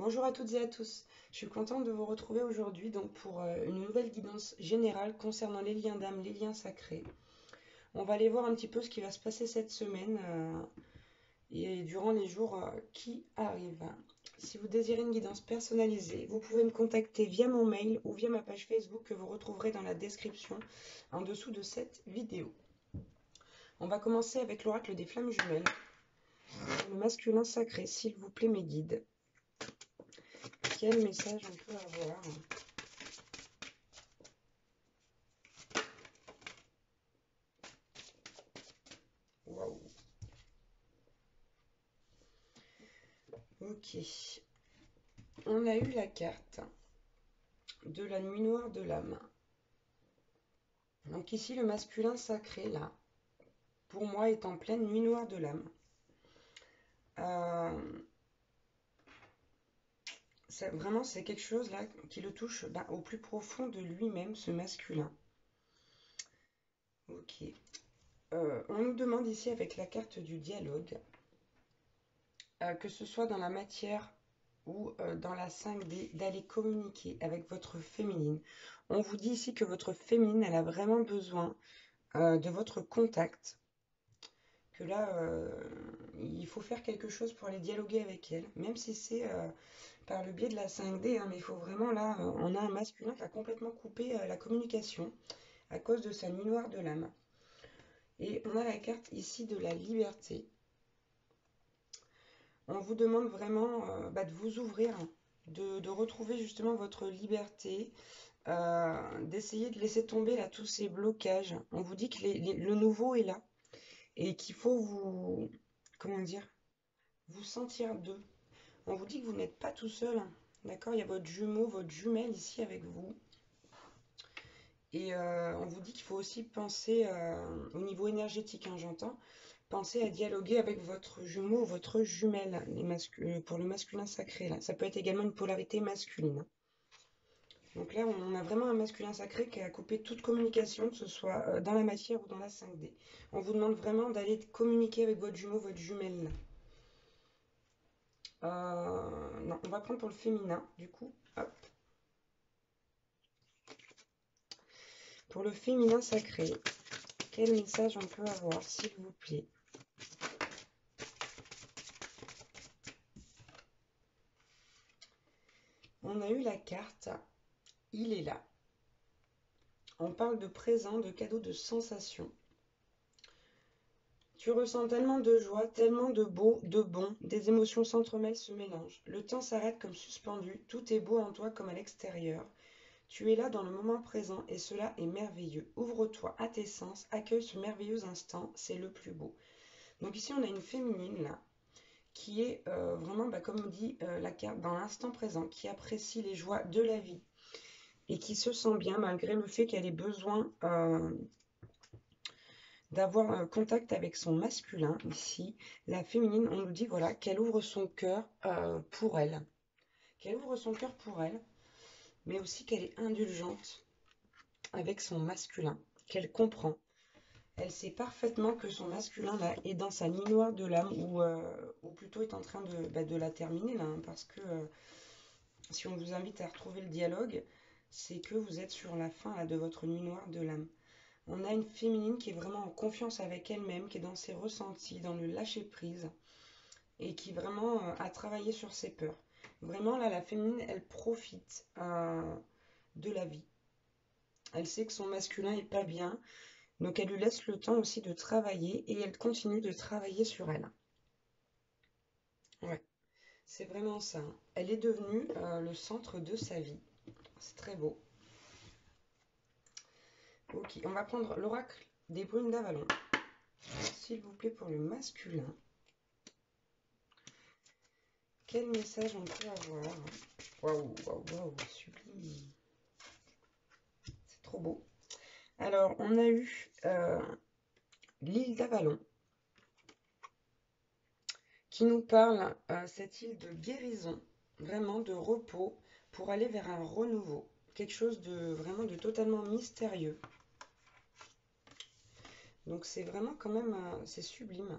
Bonjour à toutes et à tous. Je suis contente de vous retrouver aujourd'hui donc pour une nouvelle guidance générale concernant les liens d'âme, les liens sacrés. On va aller voir un petit peu ce qui va se passer cette semaine et durant les jours qui arrivent. Si vous désirez une guidance personnalisée, vous pouvez me contacter via mon mail ou via ma page Facebook que vous retrouverez dans la description en dessous de cette vidéo. On va commencer avec l'oracle des flammes jumelles. Le masculin sacré, s'il vous plaît, mes guides. Quel message on peut avoir? Waouh. Ok. On a eu la carte de la nuit noire de l'âme. Donc ici, le masculin sacré, là, pour moi, est en pleine nuit noire de l'âme. Vraiment, c'est quelque chose là qui le touche au plus profond de lui-même, ce masculin. Ok. On nous demande ici avec la carte du dialogue, que ce soit dans la matière ou dans la 5D, d'aller communiquer avec votre féminine. On vous dit ici que votre féminine, elle a vraiment besoin de votre contact. Que là, il faut faire quelque chose pour aller dialoguer avec elle, même si c'est par le biais de la 5D, hein, mais il faut vraiment, là, on a un masculin qui a complètement coupé la communication à cause de sa nuit noire de l'âme. Et on a la carte ici de la liberté. On vous demande vraiment de vous ouvrir, de retrouver justement votre liberté, d'essayer de laisser tomber là tous ces blocages. On vous dit que le nouveau est là et qu'il faut vous, comment dire, vous sentir d'eux. On vous dit que vous n'êtes pas tout seul, hein. D'accord? Il y a votre jumeau, votre jumelle ici avec vous. Et on vous dit qu'il faut aussi penser, au niveau énergétique, hein, j'entends, penser à dialoguer avec votre jumeau ou votre jumelle pour le masculin sacré. Là. Ça peut être également une polarité masculine, hein. Donc là, on a vraiment un masculin sacré qui a coupé toute communication, que ce soit dans la matière ou dans la 5D. On vous demande vraiment d'aller communiquer avec votre jumeau, votre jumelle. Là. Non, on va prendre pour le féminin, du coup. Hop. Pour le féminin sacré, quel message on peut avoir, s'il vous plaît? On a eu la carte, il est là. On parle de présent, de cadeau, de sensation. Tu ressens tellement de joie, tellement de beau, de bon, des émotions s'entremêlent, se mélangent. Le temps s'arrête comme suspendu, tout est beau en toi comme à l'extérieur. Tu es là dans le moment présent et cela est merveilleux. Ouvre-toi à tes sens, accueille ce merveilleux instant, c'est le plus beau. Donc ici on a une féminine là, qui est vraiment, comme dit la carte, dans l'instant présent, qui apprécie les joies de la vie et qui se sent bien malgré le fait qu'elle ait besoin d'avoir un contact avec son masculin. Ici, la féminine, on nous dit voilà, qu'elle ouvre son cœur pour elle. Qu'elle ouvre son cœur pour elle, mais aussi qu'elle est indulgente avec son masculin, qu'elle comprend. Elle sait parfaitement que son masculin là, est dans sa nuit noire de l'âme ou plutôt est en train de la terminer là, hein, parce que si on vous invite à retrouver le dialogue, c'est que vous êtes sur la fin là, de votre nuit noire de l'âme. On a une féminine qui est vraiment en confiance avec elle-même, qui est dans ses ressentis, dans le lâcher-prise, et qui vraiment a travaillé sur ses peurs. Vraiment, là, la féminine, elle profite de la vie. Elle sait que son masculin est pas bien, donc elle lui laisse le temps aussi de travailler, et elle continue de travailler sur elle. Ouais, c'est vraiment ça, hein. Elle est devenue le centre de sa vie. C'est très beau. Ok, on va prendre l'oracle des brumes d'Avalon. S'il vous plaît, pour le masculin. Quel message on peut avoir? Waouh, waouh, waouh, sublime. C'est trop beau. Alors, on a eu l'île d'Avalon qui nous parle, cette île de guérison, vraiment de repos, pour aller vers un renouveau. Quelque chose de vraiment de totalement mystérieux. Donc c'est vraiment quand même, c'est sublime.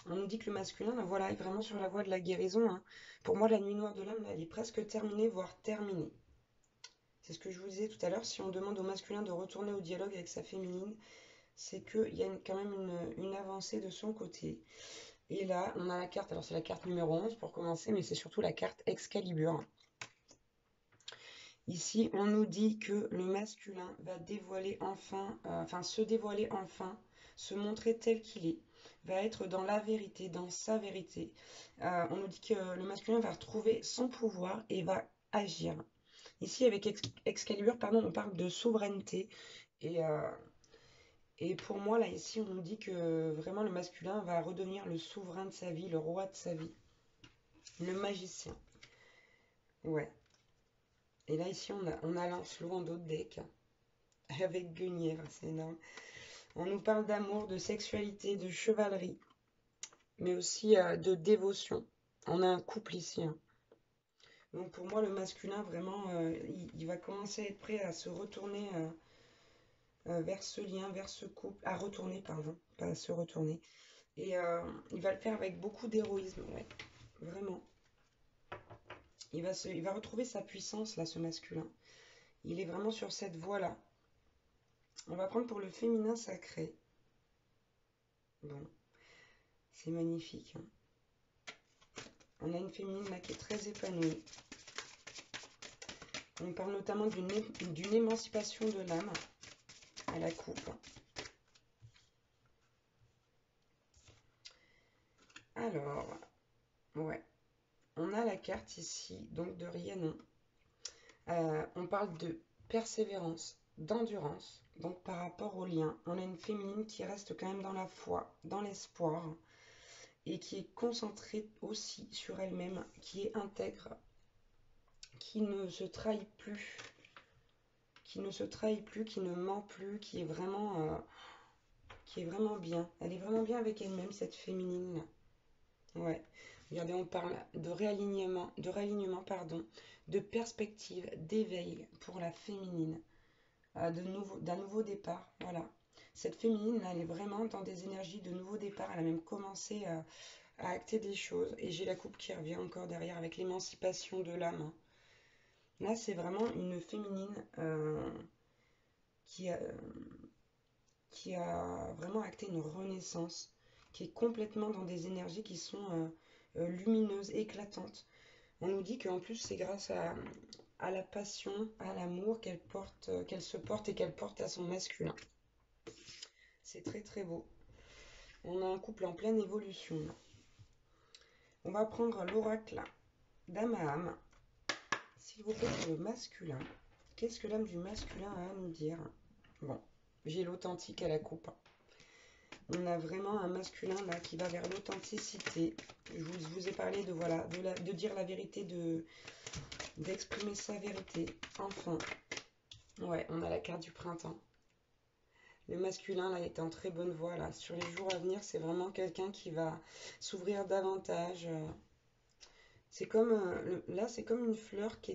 On nous dit que le masculin, là, voilà, est vraiment sur la voie de la guérison, hein. Pour moi, la nuit noire de l'âme, là, elle est presque terminée, voire terminée. C'est ce que je vous disais tout à l'heure, si on demande au masculin de retourner au dialogue avec sa féminine, c'est qu'il y a quand même une avancée de son côté. Et là, on a la carte, alors c'est la carte numéro 11 pour commencer, mais c'est surtout la carte Excalibur. Ici, on nous dit que le masculin va dévoiler enfin, se dévoiler enfin, se montrer tel qu'il est, va être dans la vérité, dans sa vérité. On nous dit que le masculin va retrouver son pouvoir et va agir. Ici, avec Excalibur, pardon, on parle de souveraineté. Et, euh, et pour moi, là, ici, on nous dit que vraiment le masculin va redevenir le souverain de sa vie, le roi de sa vie, le magicien. Ouais. Et là, ici, on a Lancelot en d'autres decks, avec Guenièvre, c'est énorme. On nous parle d'amour, de sexualité, de chevalerie, mais aussi de dévotion. On a un couple ici, hein. Donc pour moi, le masculin, vraiment, il va commencer à être prêt à se retourner vers ce lien, vers ce couple, à retourner, pardon, pas à se retourner. Et il va le faire avec beaucoup d'héroïsme, ouais, vraiment. Il va retrouver sa puissance, là, ce masculin. Il est vraiment sur cette voie-là. On va prendre pour le féminin sacré. Bon, c'est magnifique, hein. On a une féminine là qui est très épanouie. On parle notamment d'une émancipation de l'âme à la coupe. Alors, ouais, on a la carte ici, donc de Rhiannon. On parle de persévérance, d'endurance. Donc par rapport au lien, on a une féminine qui reste quand même dans la foi, dans l'espoir, et qui est concentrée aussi sur elle-même, qui est intègre, qui ne se trahit plus, qui ne ment plus, qui est vraiment bien. Elle est vraiment bien avec elle-même, cette féminine. Ouais. Regardez, on parle de réalignement, pardon, de perspective, d'éveil pour la féminine, d'un nouveau départ. Voilà. Cette féminine, là, elle est vraiment dans des énergies de nouveau départ. Elle a même commencé à acter des choses. Et j'ai la coupe qui revient encore derrière avec l'émancipation de l'âme. Là, c'est vraiment une féminine qui a, qui a vraiment acté une renaissance, qui est complètement dans des énergies qui sont lumineuses, éclatantes. On nous dit qu'en plus, c'est grâce à la passion, à l'amour qu'elle se porte et qu'elle porte à son masculin. C'est très très beau. On a un couple en pleine évolution. On va prendre l'oracle d'Amaham. S'il vous plaît, pour le masculin. Qu'est-ce que l'âme du masculin a à nous dire? Bon, j'ai l'authentique à la coupe. On a vraiment un masculin là qui va vers l'authenticité. Je vous ai parlé de voilà, de dire la vérité, d'exprimer sa vérité. Enfin, ouais, on a la carte du printemps. Le masculin là est en très bonne voie là. Sur les jours à venir, c'est vraiment quelqu'un qui va s'ouvrir davantage. C'est comme là, c'est comme une fleur qui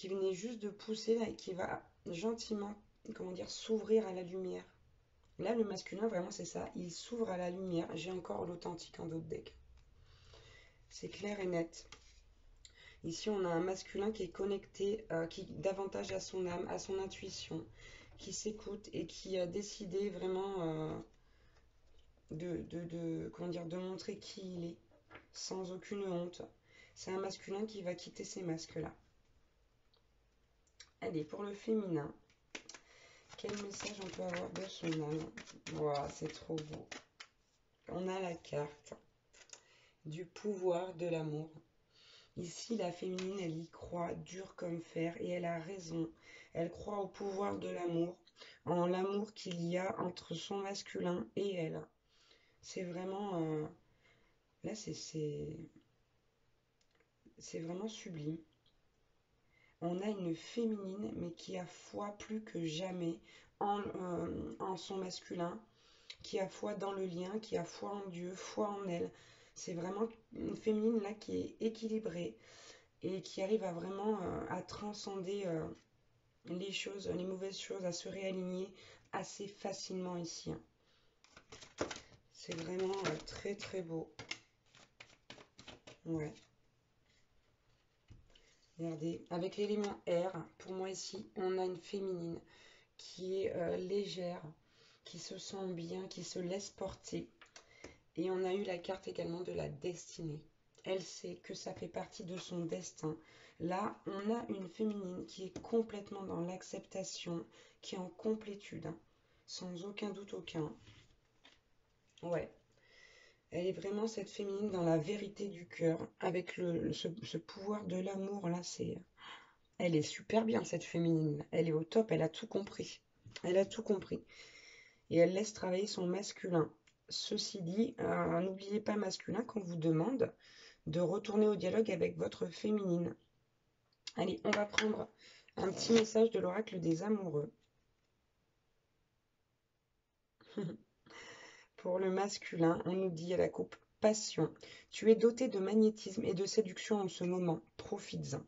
venait juste de pousser là, et qui va gentiment, comment dire, s'ouvrir à la lumière. Là, le masculin, vraiment, c'est ça. Il s'ouvre à la lumière. J'ai encore l'authentique en d'autres decks. C'est clair et net. Ici, on a un masculin qui est connecté, qui davantage à son âme, à son intuition, qui s'écoute et qui a décidé vraiment comment dire, de montrer qui il est, sans aucune honte. C'est un masculin qui va quitter ces masques-là. Allez, pour le féminin, quel message on peut avoir de son âme? Wow, c'est trop beau. On a la carte du pouvoir de l'amour. Ici, la féminine, elle y croit dur comme fer et elle a raison. Elle croit au pouvoir de l'amour, en l'amour qu'il y a entre son masculin et elle. C'est vraiment... là, c'est vraiment sublime. On a une féminine, mais qui a foi plus que jamais en son masculin, qui a foi dans le lien, qui a foi en Dieu, foi en elle. C'est vraiment une féminine là qui est équilibrée et qui arrive à vraiment à transcender les choses, les mauvaises choses, à se réaligner assez facilement ici, hein. C'est vraiment très très beau. Ouais. Regardez, avec l'élément R, pour moi ici, on a une féminine qui est légère, qui se sent bien, qui se laisse porter. Et on a eu la carte également de la destinée. Elle sait que ça fait partie de son destin. Là, on a une féminine qui est complètement dans l'acceptation, qui est en complétude, hein, sans aucun doute aucun. Ouais, elle est vraiment cette féminine dans la vérité du cœur, avec ce pouvoir de l'amour là, elle est super bien cette féminine. Elle est au top, elle a tout compris. Elle a tout compris. Et elle laisse travailler son masculin. Ceci dit, n'oubliez pas masculin qu'on vous demande de retourner au dialogue avec votre féminine. Allez, on va prendre un petit message de l'oracle des amoureux. Pour le masculin, on nous dit à la coupe passion. Tu es doté de magnétisme et de séduction en ce moment. Profites-en.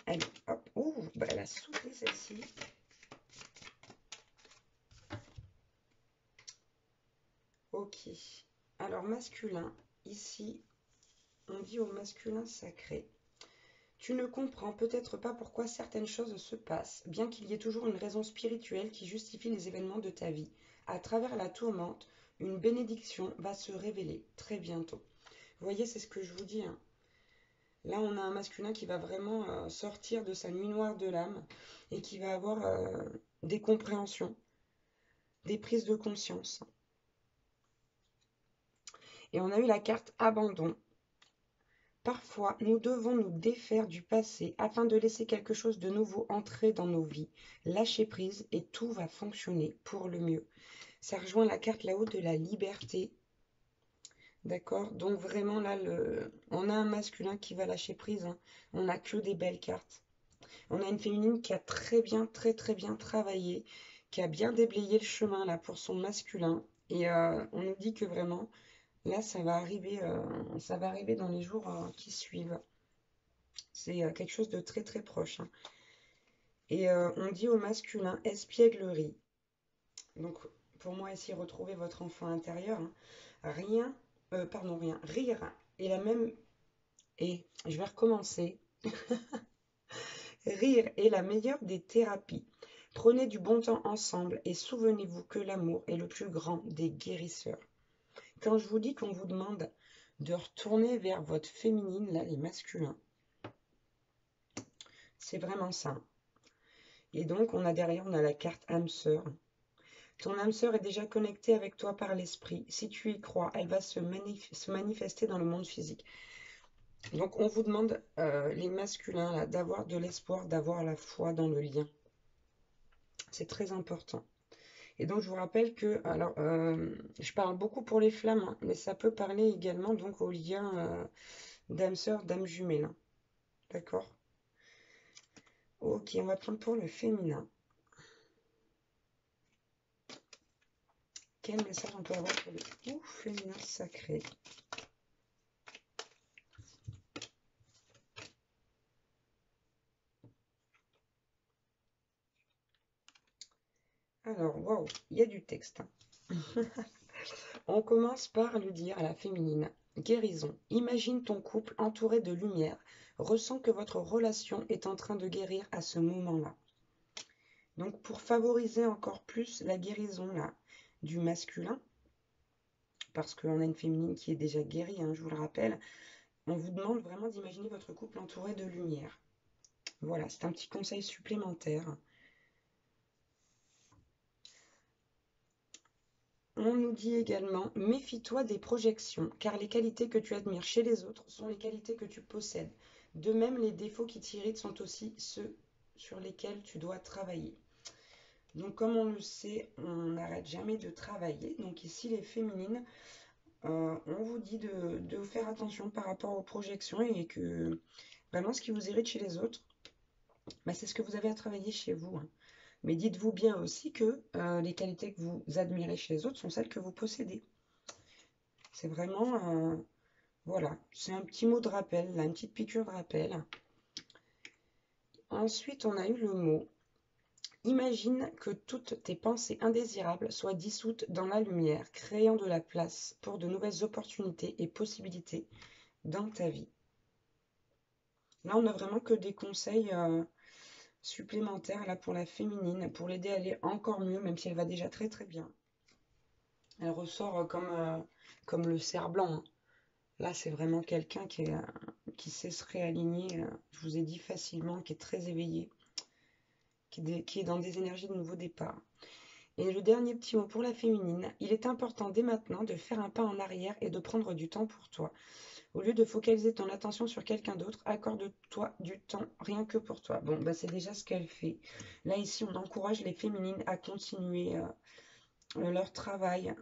Allez, hop. Ouh, bah elle a soufflé celle-ci. Ok. Alors, masculin, ici, on dit au masculin sacré. Tu ne comprends peut-être pas pourquoi certaines choses se passent, bien qu'il y ait toujours une raison spirituelle qui justifie les événements de ta vie. À travers la tourmente, une bénédiction va se révéler très bientôt. Vous voyez, c'est ce que je vous dis, hein. Là, on a un masculin qui va vraiment sortir de sa nuit noire de l'âme et qui va avoir des compréhensions, des prises de conscience. Et on a eu la carte abandon. Parfois, nous devons nous défaire du passé afin de laisser quelque chose de nouveau entrer dans nos vies. Lâcher prise et tout va fonctionner pour le mieux. Ça rejoint la carte là-haut de la liberté. D'accord? Donc vraiment là, on a un masculin qui va lâcher prise, hein. On n'a que des belles cartes. On a une féminine qui a très bien, très très bien travaillé, qui a bien déblayé le chemin là pour son masculin. Et on nous dit que vraiment, là, ça va arriver dans les jours qui suivent. C'est quelque chose de très très proche, hein. Et on dit au masculin espièglerie. Donc pour moi ici, retrouvez votre enfant intérieur, hein. Rien, pardon, rien, rire est la même. Et je vais recommencer. Rire est la meilleure des thérapies. Prenez du bon temps ensemble et souvenez-vous que l'amour est le plus grand des guérisseurs. Quand je vous dis qu'on vous demande de retourner vers votre féminine, là, les masculins, c'est vraiment ça. Et donc, derrière, on a la carte âme sœur. Ton âme sœur est déjà connectée avec toi par l'esprit. Si tu y crois, elle va se manifester dans le monde physique. Donc, on vous demande, les masculins, là, d'avoir de l'espoir, d'avoir la foi dans le lien. C'est très important. Et donc, je vous rappelle que, alors, je parle beaucoup pour les flammes, hein, mais ça peut parler également donc au lien d'âme sœur, d'âme jumelle, hein. D'accord? Ok, on va prendre pour le féminin. Quel message on peut avoir pour le féminin sacré? Alors, waouh, il y a du texte, hein. On commence par lui dire à la féminine. Guérison. Imagine ton couple entouré de lumière. Ressens que votre relation est en train de guérir à ce moment-là. Donc, pour favoriser encore plus la guérison là, du masculin, parce qu'on a une féminine qui est déjà guérie, hein, je vous le rappelle, on vous demande vraiment d'imaginer votre couple entouré de lumière. Voilà, c'est un petit conseil supplémentaire. On nous dit également, méfie-toi des projections, car les qualités que tu admires chez les autres sont les qualités que tu possèdes. De même, les défauts qui t'irritent sont aussi ceux sur lesquels tu dois travailler. Donc, comme on le sait, on n'arrête jamais de travailler. Donc ici, les féminines, on vous dit de faire attention par rapport aux projections et que vraiment ce qui vous irrite chez les autres, bah, c'est ce que vous avez à travailler chez vous, hein. Mais dites-vous bien aussi que les qualités que vous admirez chez les autres sont celles que vous possédez. C'est vraiment, voilà, c'est un petit mot de rappel, là, une petite piqûre de rappel. Ensuite, on a eu le mot Imagine que toutes tes pensées indésirables soient dissoutes dans la lumière, créant de la place pour de nouvelles opportunités et possibilités dans ta vie. Là, on n'a vraiment que des conseils supplémentaires là, pour la féminine, pour l'aider à aller encore mieux, même si elle va déjà très très bien. Elle ressort comme le cerf blanc, hein. Là, c'est vraiment quelqu'un qui sait se réaligner, je vous ai dit facilement, qui est très éveillé, qui est dans des énergies de nouveau départ. Et le dernier petit mot pour la féminine, il est important dès maintenant de faire un pas en arrière et de prendre du temps pour toi. Au lieu de focaliser ton attention sur quelqu'un d'autre, accorde-toi du temps rien que pour toi. Bon, bah, c'est déjà ce qu'elle fait. Là, ici, on encourage les féminines à continuer leur travail.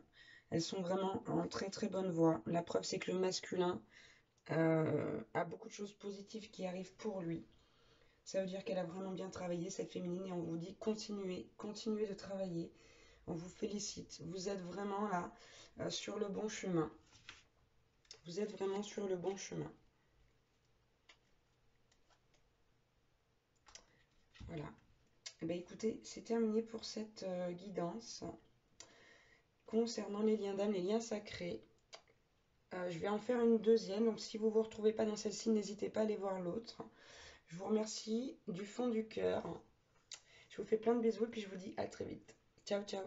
Elles sont vraiment en très très bonne voie. La preuve, c'est que le masculin a beaucoup de choses positives qui arrivent pour lui. Ça veut dire qu'elle a vraiment bien travaillé, cette féminine, et on vous dit continuez, continuez de travailler. On vous félicite. Vous êtes vraiment là sur le bon chemin. Vous êtes vraiment sur le bon chemin. Voilà. Eh bien, écoutez, c'est terminé pour cette guidance concernant les liens d'âme, les liens sacrés. Je vais en faire une deuxième, donc si vous ne vous retrouvez pas dans celle-ci, n'hésitez pas à aller voir l'autre. Je vous remercie du fond du cœur. Je vous fais plein de bisous et puis je vous dis à très vite. Ciao, ciao.